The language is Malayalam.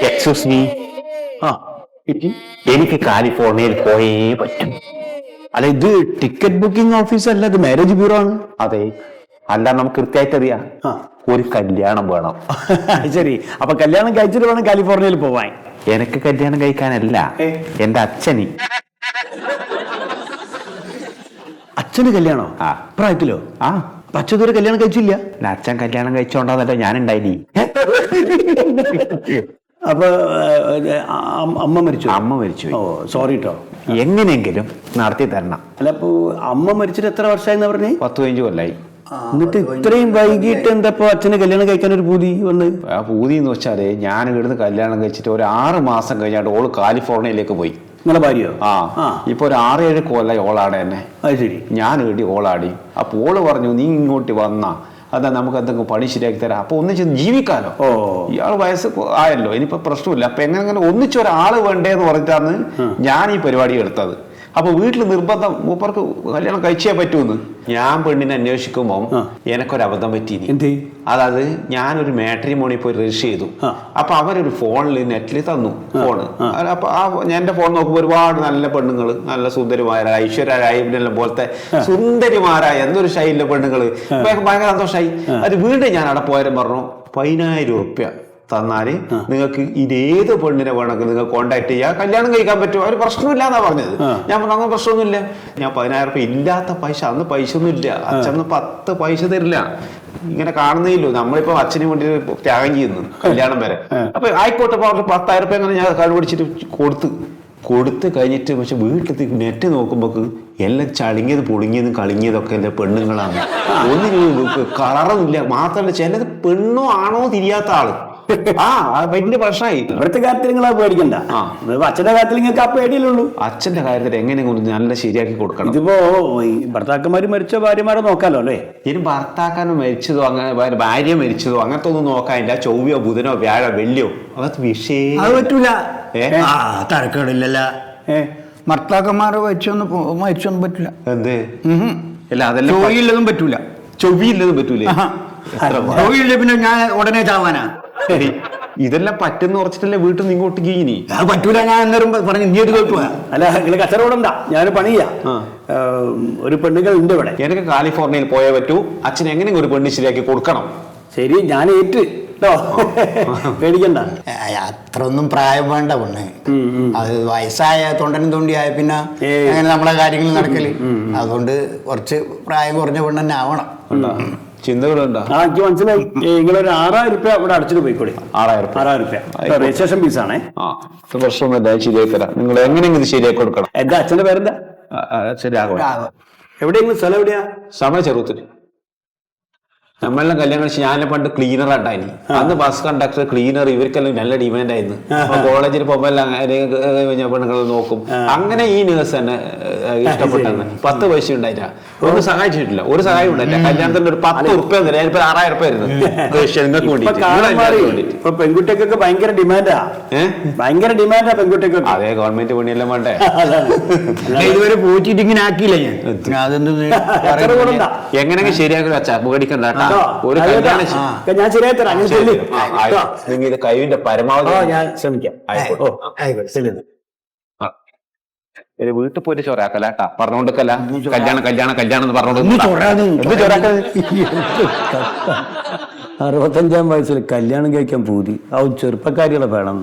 Excuse me. ആ, എനിക്ക് കാലിഫോർണിയയിൽ പോയേ പറ്റും. അല്ല, ഇത് ടിക്കറ്റ് ബുക്കിംഗ് ഓഫീസ് അല്ല, ഇത് മാരേജ് ബ്യൂറോ ആണ്. അതെ, അല്ല നമുക്ക് കൃത്യമായിട്ട് അറിയാം. ഒരു കല്യാണം വേണം. ശരി, അപ്പൊ കല്യാണം കഴിച്ചിട്ട് വേണം കാലിഫോർണിയയിൽ പോവാൻ. എനിക്ക് കല്യാണം കഴിക്കാനല്ല, എന്റെ അച്ഛന്. അച്ഛന് കല്യാണോ? ആ. പ്രായത്തിലോ? ആ. അച്ഛൻ ഇതുവരെ കല്യാണം കഴിച്ചില്ല? അച്ഛൻ കല്യാണം കഴിച്ചോണ്ടാന്നല്ലോ ഞാനുണ്ടായിനി. അപ്പൊ അമ്മ മരിച്ചു? അമ്മ മരിച്ചു. ഓ, സോറി കേട്ടോ. എങ്ങനെയെങ്കിലും നടത്തി തരണം. അല്ല, അപ്പൊ അമ്മ മരിച്ചിട്ട് എത്ര വർഷമായിന്ന് പറഞ്ഞേ? 10-15 കൊല്ലായി. എന്നിട്ട് ഇത്രയും വൈകിട്ട് എന്താ ഇപ്പൊ അച്ഛന് കല്യാണം കഴിക്കാൻ ഒരു പൂതി വന്ന്? ആ പൂതി എന്ന് വെച്ചാല് ഞാൻ ഇവിടുന്ന് കല്യാണം കഴിച്ചിട്ട് ഒരു 6 മാസം കഴിഞ്ഞാട്ട് ഓള് കാലിഫോർണിയയിലേക്ക് പോയി. നിങ്ങളെ ഭാര്യയോ? ആ. ഇപ്പൊ ഒരു 6-7 കൊല്ലായി ഓളാടെ തന്നെ. അത് ശരി. ഞാൻ വേണ്ടി ഓളാടി. അപ്പൊ ഓള് പറഞ്ഞു, നീ ഇങ്ങോട്ട് വന്നാ അതാ നമുക്ക് എന്തെങ്കിലും പണി ശരിയാക്കി തരാം, അപ്പൊ ഒന്നിച്ച് ജീവിക്കാലോ. ഇയാൾ വയസ്സ് ആയല്ലോ, ഇനിയിപ്പോ പ്രശ്നമില്ല. അപ്പൊ എങ്ങനെ ഒന്നിച്ചൊരാള് വേണ്ടേന്ന് പറഞ്ഞിട്ടാണ് ഞാൻ ഈ പരിപാടി എടുത്തത്. അപ്പൊ വീട്ടിൽ നിർബന്ധം, മൂപ്പർക്ക് കല്യാണം കഴിച്ചേ പറ്റൂന്ന്. ഞാൻ പെണ്ണിനെ അന്വേഷിക്കുമ്പോ എനക്കൊരു അബദ്ധം പറ്റി. അതായത് ഞാനൊരു മാട്രിമോണി പോയി രജിസ്റ്റർ ചെയ്തു. അപ്പൊ അവരൊരു ഫോണിൽ നെറ്റിൽ തന്നു ഫോണ്. അപ്പൊ എന്റെ ഫോൺ നോക്കുമ്പോ ഒരുപാട് നല്ല പെണ്ണുങ്ങള്, നല്ല സുന്ദരിമാരായ ഐശ്വര്യ രായിനെല്ലാം പോലത്തെ സുന്ദരിമാരായ എന്തൊരു ശൈലിലെ പെണ്ണുങ്ങള്. ഭയങ്കര സന്തോഷമായി. അത് വീണ്ടും ഞാൻ അവിടെ പോയാലും പറഞ്ഞു, 10,000 ഉറുപ്യ തന്നാല് നിങ്ങൾക്ക് ഇതേത് പെണ്ണിനെ വേണമെങ്കിൽ നിങ്ങൾ കോണ്ടാക്ട് ചെയ്യുക, കല്യാണം കഴിക്കാൻ പറ്റുമോ, ഒരു പ്രശ്നമില്ല എന്നാ പറഞ്ഞത്. ഞാൻ പറഞ്ഞു അങ്ങനെ പ്രശ്നമൊന്നുമില്ല. ഞാൻ 10,000 ഉറുപ്യ ഇല്ലാത്ത പൈസ, അന്ന് പൈസ ഒന്നും ഇല്ല, അച്ഛന്ന് 10 പൈസ തരില്ല. ഇങ്ങനെ കാണുന്നില്ലോ, നമ്മളിപ്പോ അച്ഛന് വേണ്ടി ത്യാഗം ചെയ്യുന്നു കല്യാണം വരെ. അപ്പൊ ആയിക്കോട്ടെ, 10,000 ഉറുപ്യ അങ്ങനെ ഞാൻ കണ്ടുപിടിച്ചിട്ട് കൊടുത്ത് കഴിഞ്ഞിട്ട് പക്ഷെ വീട്ടിൽ നെറ്റ് നോക്കുമ്പോക്ക് എല്ലാം ചളിങ്ങിയത് പൊളിങ്ങിയതും കളിങ്ങിയതൊക്കെ എന്റെ പെണ്ണുങ്ങളാണ്. ഒന്നിനും കളറുമില്ല. മാത്രമല്ല ചിലത് പെണ്ണോ ആണോ തിരിയാത്ത ആള്. വലിയ പ്രശ്നമായി. ഇവിടുത്തെ കാര്യത്തിൽ നിങ്ങൾ പേടിക്കണ്ട. അച്ഛന്റെ കാര്യത്തിൽ നിങ്ങൾക്ക് ആ പേടിയല്ലുള്ളൂ. അച്ഛന്റെ കാര്യത്തിൽ എങ്ങനെ കൊണ്ട് നല്ല ശരിയാക്കി കൊടുക്കണം. ഇതിപ്പോ ഭർത്താക്കന്മാര് മരിച്ച ഭാര്യമാരെ നോക്കാലോ അല്ലേ? ഇനി ഭർത്താക്കാനോ മരിച്ചതോ അങ്ങനെ ഭാര്യ മരിച്ചതോ അങ്ങനത്തെ ഒന്നും നോക്കാനില്ല. ചൊവ്വയോ ബുധനോ വ്യാഴോ വെള്ളിയോ അങ്ങനത്തെ വിഷയം അത് പറ്റൂല. തരക്കേടില്ലല്ല. ഭർത്താക്കന്മാരെ മരിച്ചൊന്നും പറ്റൂല. എന്ത്? അല്ല അതെല്ലാം ചൊവ്വയില്ലതും പറ്റൂല. ചൊവ്വയില്ലതും പറ്റൂലേ? ചൊവ്വയില്ല പിന്നെ ഞാൻ ഉടനെ ചാവാനാ. ഇതെല്ലാം പറ്റുന്ന ഉറച്ചിട്ടല്ലേ വീട്ടിൽ നിന്ന് ഇങ്ങോട്ട് കീനി. അത് പറ്റൂല. ഞാൻ അന്നേരം പറഞ്ഞു നീ എടുത്ത് കേൾക്കുക. അല്ല, നിങ്ങൾ കച്ചവടം ഞാനൊരു പണി ചെയ്യാം. ഒരു പെണ്ണുങ്ങൾ ഉണ്ട് ഇവിടെ. എനിക്ക് കാലിഫോർണിയയിൽ പോയേ പറ്റൂ. അച്ഛൻ എങ്ങനെയെങ്കിലും ഒരു പെണ്ണ് ശരിയാക്കി കൊടുക്കണം. ശരി, ഞാൻ ഏറ്റ് പേടിക്കണ്ട. അത്ര ഒന്നും പ്രായം വേണ്ട പെണ്ണ്. അത് വയസ്സായ തൊണ്ടനും തൊണ്ടിയായ പിന്നെ അങ്ങനെ നമ്മളെ കാര്യങ്ങൾ നടക്കല്. അതുകൊണ്ട് കുറച്ച് പ്രായം കുറഞ്ഞ പെണ്ണ് തന്നെ ആവണം. ചിന്തകളുണ്ടോ? എനിക്ക് മനസ്സിലായി. നിങ്ങളൊരു 6,000 ഉറുപ്യ ഇവിടെ അടിച്ചിട്ട് പോയിക്കോളി. 6,000 ഉറുപ്യ രജിസ്ട്രേഷൻ ഫീസാണേ. പ്രശ്നമൊന്നുമില്ല, ശരിയാക്കി തരാം. നിങ്ങൾ എങ്ങനെയെങ്കിലും ശരിയാക്കി കൊടുക്കണം. എന്റെ അച്ഛന്റെ പേരെന്താ? ശരിയാകും. എവിടെയെങ്കിലും സ്ഥലം എവിടെയാ? സമയ ചെറുത്തിന്. നമ്മളെല്ലാം കല്യാണം കഴിച്ച് ഞാൻ പണ്ട് ക്ലീനർ ഉണ്ടായിനി. അന്ന് ബസ് കണ്ടക്ടർ, ക്ലീനർ ഇവർക്കെല്ലാം നല്ല ഡിമാൻഡ് ആയിരുന്നു. കോളേജിൽ പോകുമ്പോൾ പെണ്ണുങ്ങൾ നോക്കും. അങ്ങനെ ഈ നേഴ്സ് തന്നെ ഇഷ്ടപ്പെട്ടെന്ന്. 10 പൈസ ഉണ്ടായില്ല, ഒന്നും സഹായിച്ചിട്ടില്ല, ഒരു സഹായം ഉണ്ടായില്ല. കല്യാണത്തിന് ഒരു 10 ഉറുപ്യ തരാം. ഞാനിപ്പോ 6,000 ഉറുപ്യ ആയിരുന്നു നിങ്ങൾക്ക് വേണ്ടി. ഇപ്പൊ പെൺകുട്ടിക്കൊക്കെ ഭയങ്കര ഡിമാൻഡാ. ഭയങ്കര ഡിമാൻഡാ പെൺകുട്ടിക്കൊക്കെ. അതെ, ഗവൺമെന്റ് പണിയെല്ലാം വേണ്ടേ. ഇതുവരെ പോയിട്ട് ഇങ്ങനെ ആക്കിയില്ല ഞാൻ. എങ്ങനെയെങ്കിലും ശരിയാക്കി വെച്ചാ പേടിക്കണ്ട. ഒരു ഞാൻ ശരിയായി തരാം. നിങ്ങൾ കഴിവിന്റെ പരമാവധി ഞാൻ ശ്രമിക്കാം. വീട്ടിൽ പോയിട്ട് ചൊറാക്കല്ലേട്ടാ, പറഞ്ഞോണ്ടിരിക്കല്ല. കല്യാണം കല്യാണം കല്യാണം എന്ന് പറഞ്ഞോണ്ട് 65-ാം വയസ്സിൽ കല്യാണം കഴിക്കാൻ പൂതി. ചെറുപ്പക്കാരികളെ വേണം.